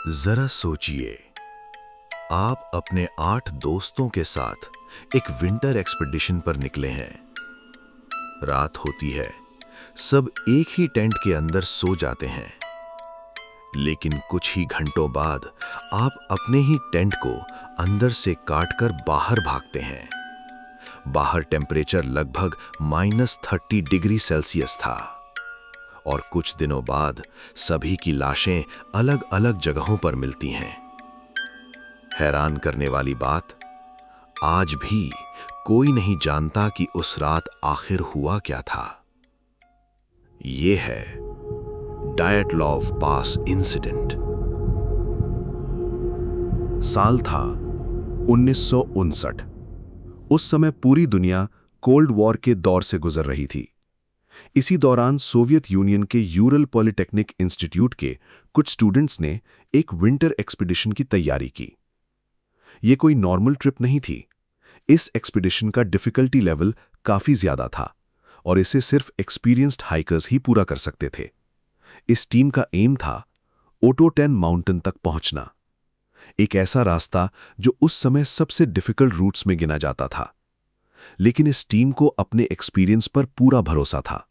जरा सोचिए, आप अपने 8 दोस्तों के साथ एक विंटर एक्सपीडिशन पर निकले हैं। रात होती है, सब एक ही टेंट के अंदर सो जाते हैं। लेकिन कुछ ही घंटों बाद आप अपने ही टेंट को अंदर से काटकर बाहर भागते हैं। बाहर टेम्परेचर लगभग -30 डिग्री सेल्सियस था और कुछ दिनों बाद सभी की लाशें अलग अलग जगहों पर मिलती हैं। हैरान करने वाली बात, आज भी कोई नहीं जानता कि उस रात आखिर हुआ क्या था। ये है डायटलॉव पास इंसिडेंट। साल था 1959। उस समय पूरी दुनिया कोल्ड वॉर के दौर से गुजर रही थी। इसी दौरान सोवियत यूनियन के यूरल पॉलिटेक्निक इंस्टीट्यूट के कुछ स्टूडेंट्स ने एक विंटर एक्सपीडिशन की तैयारी की। यह कोई नॉर्मल ट्रिप नहीं थी। इस एक्सपीडिशन का डिफिकल्टी लेवल काफी ज्यादा था और इसे सिर्फ एक्सपीरियंस्ड हाइकर्स ही पूरा कर सकते थे। इस टीम का एम था ओटोटेन माउंटेन तक पहुंचना, एक ऐसा रास्ता जो उस समय सबसे डिफिकल्ट रूट्स में गिना जाता था। लेकिन इस टीम को अपने एक्सपीरियंस पर पूरा भरोसा था।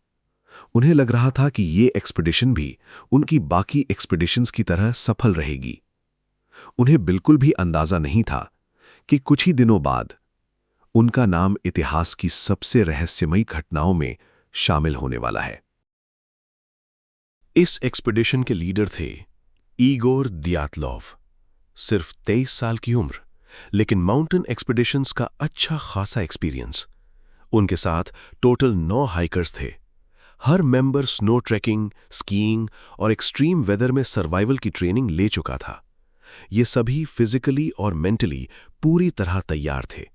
उन्हें लग रहा था कि ये एक्सपीडिशन भी उनकी बाकी एक्सपीडिशंस की तरह सफल रहेगी। उन्हें बिल्कुल भी अंदाजा नहीं था कि कुछ ही दिनों बाद उनका नाम इतिहास की सबसे रहस्यमयी घटनाओं में शामिल होने वाला है। इस एक्सपीडिशन के लीडर थे ईगोर दियातलोव। सिर्फ 23 साल की उम्र, लेकिन माउंटेन एक्सपीडिशंस का अच्छा खासा एक्सपीरियंस। उनके साथ टोटल 9 हाइकर्स थे। हर मेंबर स्नो ट्रैकिंग, स्कीइंग और एक्सट्रीम वेदर में सर्वाइवल की ट्रेनिंग ले चुका था। ये सभी फिजिकली और मेंटली पूरी तरह तैयार थे।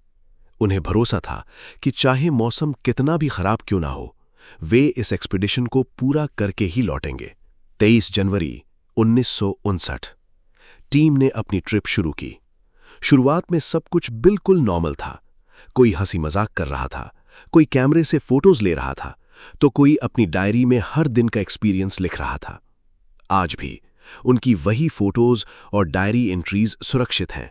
उन्हें भरोसा था कि चाहे मौसम कितना भी खराब क्यों ना हो, वे इस एक्सपीडिशन को पूरा करके ही लौटेंगे। 23 जनवरी 1959 टीम ने अपनी ट्रिप शुरू की। शुरुआत में सब कुछ बिल्कुल नॉर्मल था। कोई हंसी मजाक कर रहा था, कोई कैमरे से फोटोज ले रहा था, तो कोई अपनी डायरी में हर दिन का एक्सपीरियंस लिख रहा था। आज भी उनकी वही फोटोज और डायरी एंट्रीज सुरक्षित हैं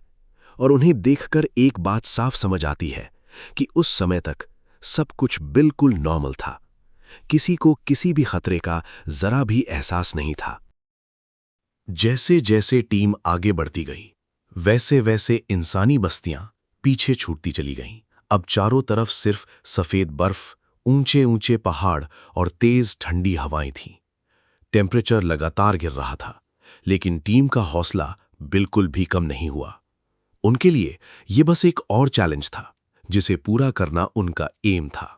और उन्हें देखकर एक बात साफ समझ आती है कि उस समय तक सब कुछ बिल्कुल नॉर्मल था। किसी को किसी भी खतरे का जरा भी एहसास नहीं था। जैसे जैसे टीम आगे बढ़ती गई, वैसे वैसे इंसानी बस्तियां पीछे छूटती चली गईं। अब चारों तरफ सिर्फ सफेद बर्फ, ऊंचे ऊंचे पहाड़ और तेज ठंडी हवाएं थीं। टेम्परेचर लगातार गिर रहा था, लेकिन टीम का हौसला बिल्कुल भी कम नहीं हुआ। उनके लिए यह बस एक और चैलेंज था, जिसे पूरा करना उनका एम था।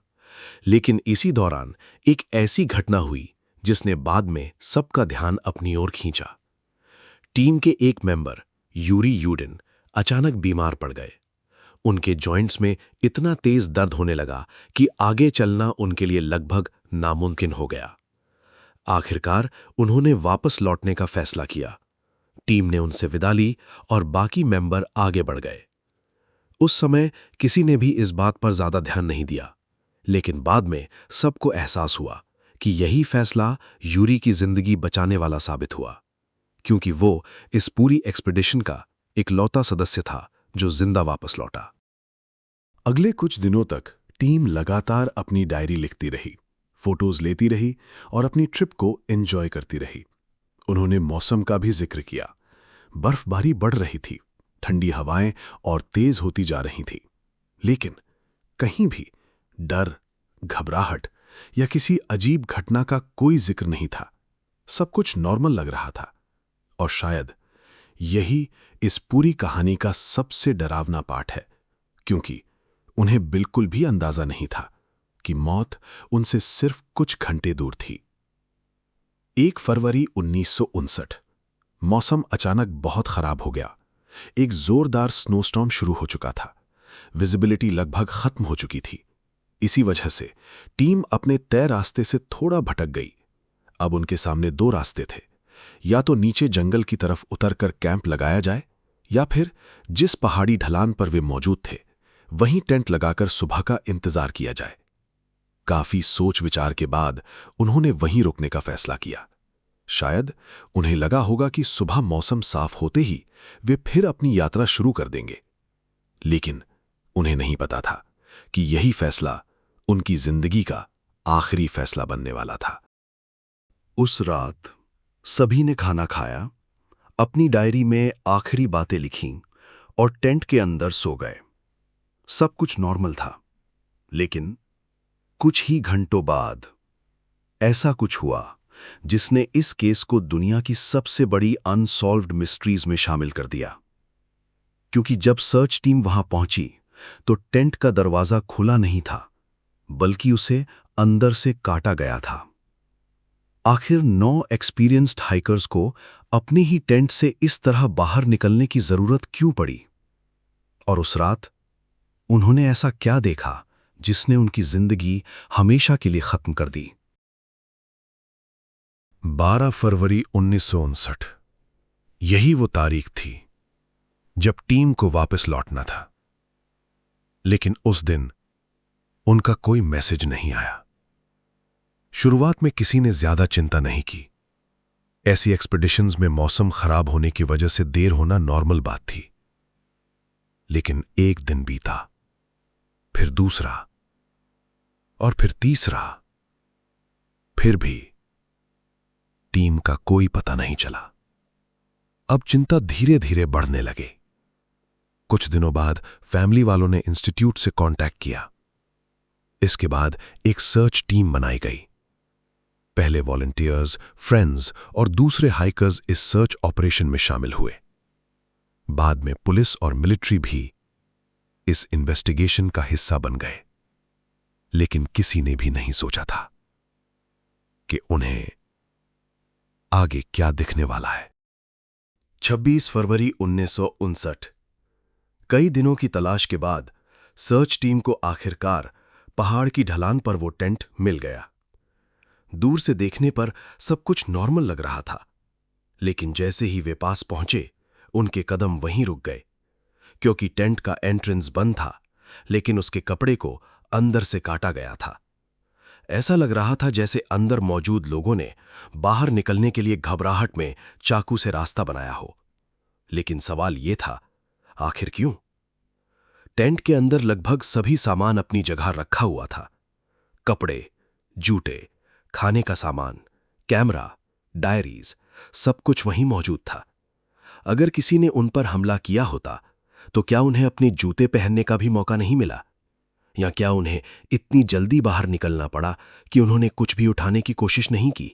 लेकिन इसी दौरान एक ऐसी घटना हुई जिसने बाद में सबका ध्यान अपनी ओर खींचा। टीम के एक मेंबर यूरी यूडिन अचानक बीमार पड़ गए। उनके जॉइंट्स में इतना तेज दर्द होने लगा कि आगे चलना उनके लिए लगभग नामुमकिन हो गया। आखिरकार उन्होंने वापस लौटने का फैसला किया। टीम ने उनसे विदा ली और बाकी मेंबर आगे बढ़ गए। उस समय किसी ने भी इस बात पर ज्यादा ध्यान नहीं दिया, लेकिन बाद में सबको एहसास हुआ कि यही फैसला यूरी की जिंदगी बचाने वाला साबित हुआ, क्योंकि वो इस पूरी एक्सपीडिशन का इकलौता सदस्य था जो जिंदा वापस लौटा। अगले कुछ दिनों तक टीम लगातार अपनी डायरी लिखती रही, फोटोज लेती रही और अपनी ट्रिप को एंजॉय करती रही। उन्होंने मौसम का भी जिक्र किया। बर्फबारी बढ़ रही थी, ठंडी हवाएं और तेज होती जा रही थी, लेकिन कहीं भी डर, घबराहट या किसी अजीब घटना का कोई जिक्र नहीं था। सब कुछ नॉर्मल लग रहा था और शायद यही इस पूरी कहानी का सबसे डरावना पार्ट है, क्योंकि उन्हें बिल्कुल भी अंदाजा नहीं था कि मौत उनसे सिर्फ कुछ घंटे दूर थी। 1 फरवरी 1959 मौसम अचानक बहुत खराब हो गया। एक जोरदार स्नोस्टॉर्म शुरू हो चुका था। विजिबिलिटी लगभग खत्म हो चुकी थी। इसी वजह से टीम अपने तय रास्ते से थोड़ा भटक गई। अब उनके सामने 2 रास्ते थे, या तो नीचे जंगल की तरफ उतरकर कैंप लगाया जाए, या फिर जिस पहाड़ी ढलान पर वे मौजूद थे वहीं टेंट लगाकर सुबह का इंतजार किया जाए। काफी सोच विचार के बाद उन्होंने वहीं रुकने का फैसला किया। शायद उन्हें लगा होगा कि सुबह मौसम साफ होते ही वे फिर अपनी यात्रा शुरू कर देंगे। लेकिन उन्हें नहीं पता था कि यही फैसला उनकी जिंदगी का आखिरी फैसला बनने वाला था। उस रात सभी ने खाना खाया, अपनी डायरी में आखिरी बातें लिखीं और टेंट के अंदर सो गए। सब कुछ नॉर्मल था, लेकिन कुछ ही घंटों बाद ऐसा कुछ हुआ जिसने इस केस को दुनिया की सबसे बड़ी अनसॉल्व्ड मिस्ट्रीज में शामिल कर दिया। क्योंकि जब सर्च टीम वहां पहुंची तो टेंट का दरवाजा खुला नहीं था, बल्कि उसे अंदर से काटा गया था। आखिर 9 एक्सपीरियंस्ड हाइकर्स को अपनी ही टेंट से इस तरह बाहर निकलने की जरूरत क्यों पड़ी? और उस रात उन्होंने ऐसा क्या देखा जिसने उनकी जिंदगी हमेशा के लिए खत्म कर दी? 12 फरवरी 1959 यही वो तारीख थी जब टीम को वापस लौटना था। लेकिन उस दिन उनका कोई मैसेज नहीं आया। शुरुआत में किसी ने ज्यादा चिंता नहीं की। ऐसी एक्सपेडिशंस में मौसम खराब होने की वजह से देर होना नॉर्मल बात थी। लेकिन एक दिन बीता, फिर दूसरा और फिर तीसरा, फिर भी टीम का कोई पता नहीं चला। अब चिंता धीरे धीरे बढ़ने लगे। कुछ दिनों बाद फैमिली वालों ने इंस्टीट्यूट से कांटेक्ट किया। इसके बाद एक सर्च टीम बनाई गई। पहले वॉलंटियर्स, फ्रेंड्स और दूसरे हाइकर्स इस सर्च ऑपरेशन में शामिल हुए। बाद में पुलिस और मिलिट्री भी इस इन्वेस्टिगेशन का हिस्सा बन गए। लेकिन किसी ने भी नहीं सोचा था कि उन्हें आगे क्या दिखने वाला है। 26 फरवरी 1959 कई दिनों की तलाश के बाद सर्च टीम को आखिरकार पहाड़ की ढलान पर वो टेंट मिल गया। दूर से देखने पर सब कुछ नॉर्मल लग रहा था, लेकिन जैसे ही वे पास पहुंचे उनके कदम वहीं रुक गए, क्योंकि टेंट का एंट्रेंस बंद था, लेकिन उसके कपड़े को अंदर से काटा गया था। ऐसा लग रहा था जैसे अंदर मौजूद लोगों ने बाहर निकलने के लिए घबराहट में चाकू से रास्ता बनाया हो। लेकिन सवाल यह था, आखिर क्यों? टेंट के अंदर लगभग सभी सामान अपनी जगह रखा हुआ था। कपड़े, जूते, खाने का सामान, कैमरा, डायरीज, सब कुछ वहीं मौजूद था। अगर किसी ने उन पर हमला किया होता तो क्या उन्हें अपने जूते पहनने का भी मौका नहीं मिला? या क्या उन्हें इतनी जल्दी बाहर निकलना पड़ा कि उन्होंने कुछ भी उठाने की कोशिश नहीं की?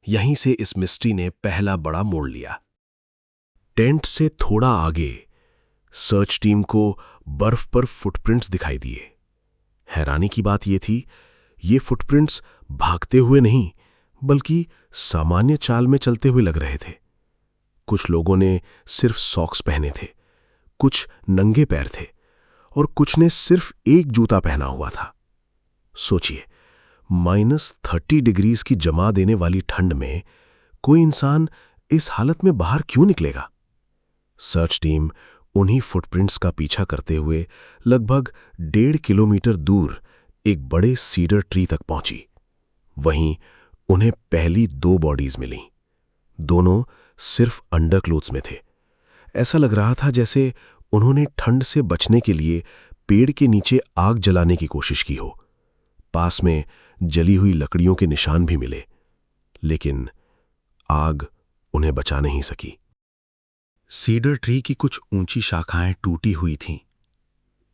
यहीं से इस मिस्ट्री ने पहला बड़ा मोड़ लिया। टेंट से थोड़ा आगे सर्च टीम को बर्फ पर फुटप्रिंट्स दिखाई दिए। हैरानी की बात यह थी, ये फुटप्रिंट्स भागते हुए नहीं, बल्कि सामान्य चाल में चलते हुए लग रहे थे। कुछ लोगों ने सिर्फ सॉक्स पहने थे, कुछ नंगे पैर थे और कुछ ने सिर्फ एक जूता पहना हुआ था। सोचिए, -30 डिग्रीज की जमा देने वाली ठंड में कोई इंसान इस हालत में बाहर क्यों निकलेगा? सर्च टीम उन्हीं फुटप्रिंट्स का पीछा करते हुए लगभग 1.5 किलोमीटर दूर एक बड़े सीडर ट्री तक पहुंची। वहीं उन्हें पहली 2 बॉडीज मिलीं। दोनों सिर्फ अंडरक्लोथ्स में थे। ऐसा लग रहा था जैसे उन्होंने ठंड से बचने के लिए पेड़ के नीचे आग जलाने की कोशिश की हो। पास में जली हुई लकड़ियों के निशान भी मिले, लेकिन आग उन्हें बचा नहीं सकी। सीडर ट्री की कुछ ऊंची शाखाएं टूटी हुई थीं।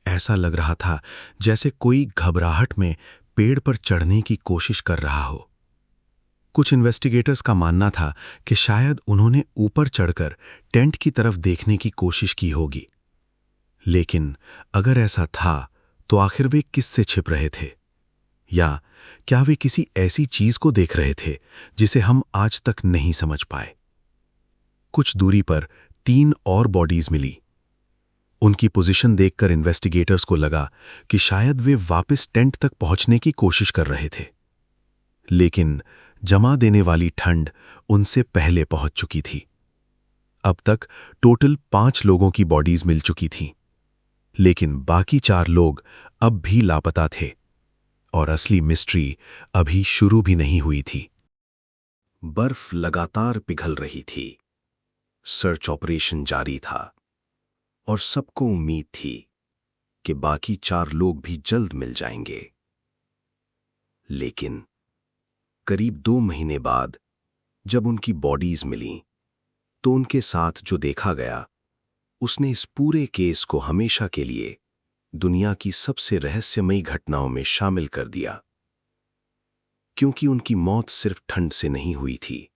ऐसा लग रहा था जैसे कोई घबराहट में पेड़ पर चढ़ने की कोशिश कर रहा हो। कुछ इन्वेस्टिगेटर्स का मानना था कि शायद उन्होंने ऊपर चढ़कर टेंट की तरफ देखने की कोशिश की होगी। लेकिन अगर ऐसा था तो आखिर वे किससे छिप रहे थे? या क्या वे किसी ऐसी चीज को देख रहे थे जिसे हम आज तक नहीं समझ पाए? कुछ दूरी पर 3 और बॉडीज मिली। उनकी पोजीशन देखकर इन्वेस्टिगेटर्स को लगा कि शायद वे वापस टेंट तक पहुंचने की कोशिश कर रहे थे। लेकिन जमा देने वाली ठंड उनसे पहले पहुंच चुकी थी। अब तक टोटल 5 लोगों की बॉडीज मिल चुकी थीं, लेकिन बाकी 4 लोग अब भी लापता थे और असली मिस्ट्री अभी शुरू भी नहीं हुई थी। बर्फ लगातार पिघल रही थी। सर्च ऑपरेशन जारी था और सबको उम्मीद थी कि बाकी 4 लोग भी जल्द मिल जाएंगे। लेकिन करीब 2 महीने बाद जब उनकी बॉडीज मिलीं, तो उनके साथ जो देखा गया उसने इस पूरे केस को हमेशा के लिए दुनिया की सबसे रहस्यमयी घटनाओं में शामिल कर दिया। क्योंकि उनकी मौत सिर्फ ठंड से नहीं हुई थी,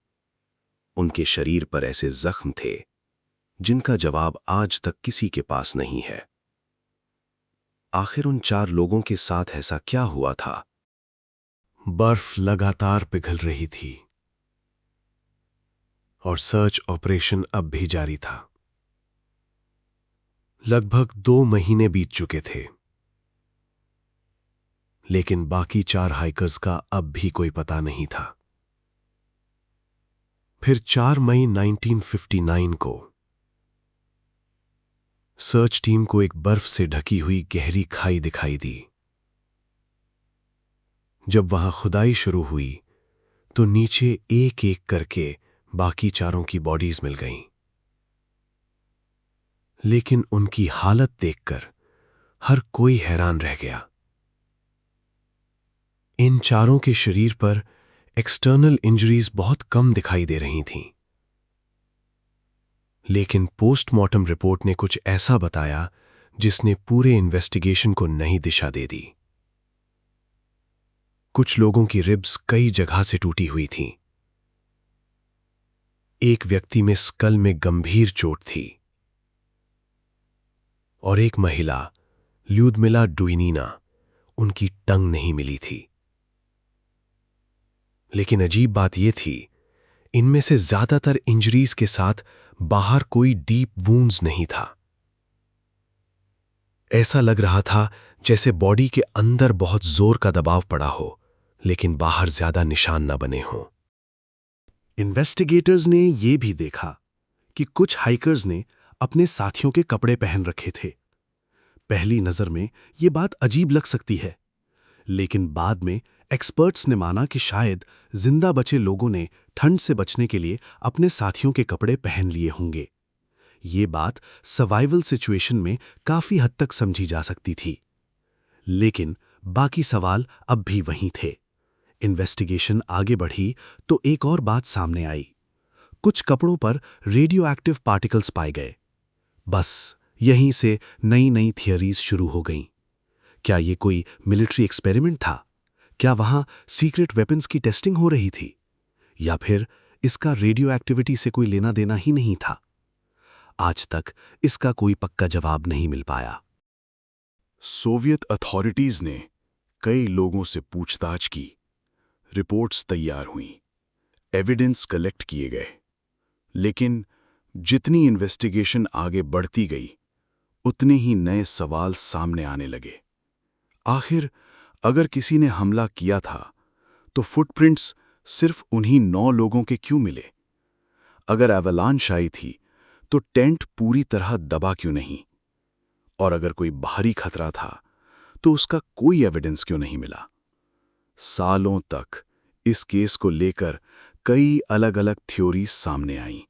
उनके शरीर पर ऐसे जख्म थे जिनका जवाब आज तक किसी के पास नहीं है। आखिर उन 4 लोगों के साथ ऐसा क्या हुआ था? बर्फ लगातार पिघल रही थी और सर्च ऑपरेशन अब भी जारी था। लगभग 2 महीने बीत चुके थे, लेकिन बाकी 4 हाइकर्स का अब भी कोई पता नहीं था। फिर 4 मई 1959 को सर्च टीम को एक बर्फ से ढकी हुई गहरी खाई दिखाई दी। जब वहां खुदाई शुरू हुई तो नीचे एक एक करके बाकी 4 की बॉडीज मिल गईं। लेकिन उनकी हालत देखकर हर कोई हैरान रह गया। इन 4 के शरीर पर एक्सटर्नल इंजरीज बहुत कम दिखाई दे रही थीं। लेकिन पोस्टमार्टम रिपोर्ट ने कुछ ऐसा बताया जिसने पूरे इन्वेस्टिगेशन को नई दिशा दे दी। कुछ लोगों की रिब्स कई जगह से टूटी हुई थीं। एक व्यक्ति में स्कल में गंभीर चोट थी और एक महिला, ल्यूदमिला डुइनीना, उनकी टंग नहीं मिली थी। लेकिन अजीब बात यह थी, इनमें से ज्यादातर इंजरीज के साथ बाहर कोई डीप वुंड्स नहीं था। ऐसा लग रहा था जैसे बॉडी के अंदर बहुत जोर का दबाव पड़ा हो, लेकिन बाहर ज्यादा निशान न बने हों। इन्वेस्टिगेटर्स ने यह भी देखा कि कुछ हाइकर्स ने अपने साथियों के कपड़े पहन रखे थे। पहली नजर में यह बात अजीब लग सकती है, लेकिन बाद में एक्सपर्ट्स ने माना कि शायद जिंदा बचे लोगों ने ठंड से बचने के लिए अपने साथियों के कपड़े पहन लिए होंगे। ये बात सर्वाइवल सिचुएशन में काफी हद तक समझी जा सकती थी। लेकिन बाकी सवाल अब भी वहीं थे। इन्वेस्टिगेशन आगे बढ़ी तो एक और बात सामने आई। कुछ कपड़ों पर रेडियो एक्टिव पार्टिकल्स पाए गए। बस यहीं से नई नई थियरीज शुरू हो गईं। क्या ये कोई मिलिट्री एक्सपेरिमेंट था? क्या वहां सीक्रेट वेपन्स की टेस्टिंग हो रही थी? या फिर इसका रेडियो एक्टिविटी से कोई लेना देना ही नहीं था? आज तक इसका कोई पक्का जवाब नहीं मिल पाया। सोवियत अथॉरिटीज ने कई लोगों से पूछताछ की, रिपोर्ट्स तैयार हुईं, एविडेंस कलेक्ट किए गए। लेकिन जितनी इन्वेस्टिगेशन आगे बढ़ती गई, उतने ही नए सवाल सामने आने लगे। आखिर अगर किसी ने हमला किया था, तो फुटप्रिंट्स सिर्फ उन्हीं 9 लोगों के क्यों मिले? अगर एवलांच आई थी, तो टेंट पूरी तरह दबा क्यों नहीं? और अगर कोई बाहरी खतरा था, तो उसका कोई एविडेंस क्यों नहीं मिला? सालों तक इस केस को लेकर कई अलग अलग थ्योरीज सामने आईं।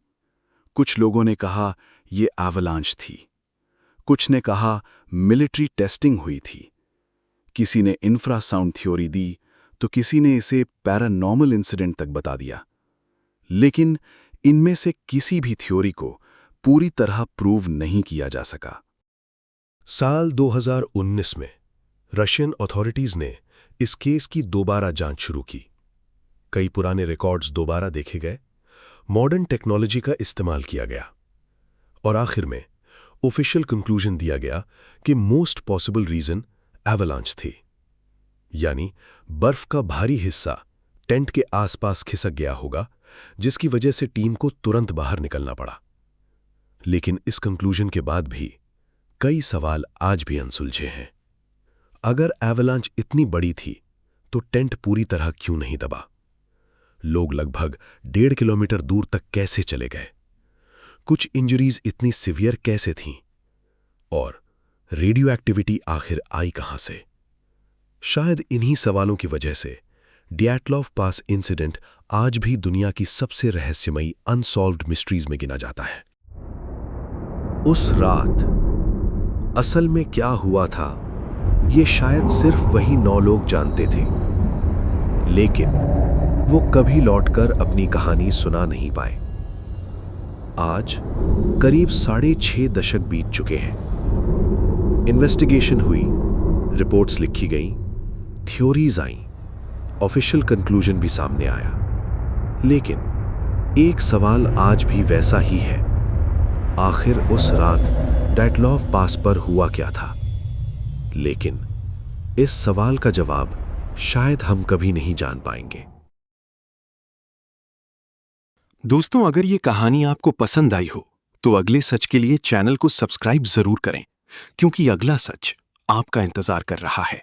कुछ लोगों ने कहा यह एवलांच थी, कुछ ने कहा मिलिट्री टेस्टिंग हुई थी, किसी ने इंफ्रासाउंड थ्योरी दी, तो किसी ने इसे पैरानॉर्मल इंसिडेंट तक बता दिया। लेकिन इनमें से किसी भी थ्योरी को पूरी तरह प्रूव नहीं किया जा सका। साल 2019 में रशियन अथॉरिटीज ने इस केस की दोबारा जांच शुरू की। कई पुराने रिकॉर्ड्स दोबारा देखे गए, मॉडर्न टेक्नोलॉजी का इस्तेमाल किया गया और आखिर में ऑफिशियल कंक्लूजन दिया गया कि मोस्ट पॉसिबल रीजन एवलांच थी। यानी बर्फ का भारी हिस्सा टेंट के आसपास खिसक गया होगा, जिसकी वजह से टीम को तुरंत बाहर निकलना पड़ा। लेकिन इस कंक्लूजन के बाद भी कई सवाल आज भी अनसुलझे हैं। अगर एवलांच इतनी बड़ी थी, तो टेंट पूरी तरह क्यों नहीं दबा? लोग लगभग 1.5 किलोमीटर दूर तक कैसे चले गए? कुछ इंजरीज इतनी सिवियर कैसे थीं? और रेडियो एक्टिविटी आखिर आई कहां से? शायद इन्हीं सवालों की वजह से डियाटलॉव पास इंसिडेंट आज भी दुनिया की सबसे रहस्यमयी अनसॉल्व्ड मिस्ट्रीज में गिना जाता है। उस रात असल में क्या हुआ था, ये शायद सिर्फ वही 9 लोग जानते थे, लेकिन वो कभी लौटकर अपनी कहानी सुना नहीं पाए। आज करीब 6.5 दशक बीत चुके हैं। इन्वेस्टिगेशन हुई, रिपोर्ट्स लिखी गईं, थ्योरीज आईं, ऑफिशियल कंक्लूजन भी सामने आया, लेकिन एक सवाल आज भी वैसा ही है। आखिर उस रात डियाटलॉव पास पर हुआ क्या था? लेकिन इस सवाल का जवाब शायद हम कभी नहीं जान पाएंगे। दोस्तों, अगर ये कहानी आपको पसंद आई हो तो अगले सच के लिए चैनल को सब्सक्राइब जरूर करें, क्योंकि अगला सच आपका इंतजार कर रहा है।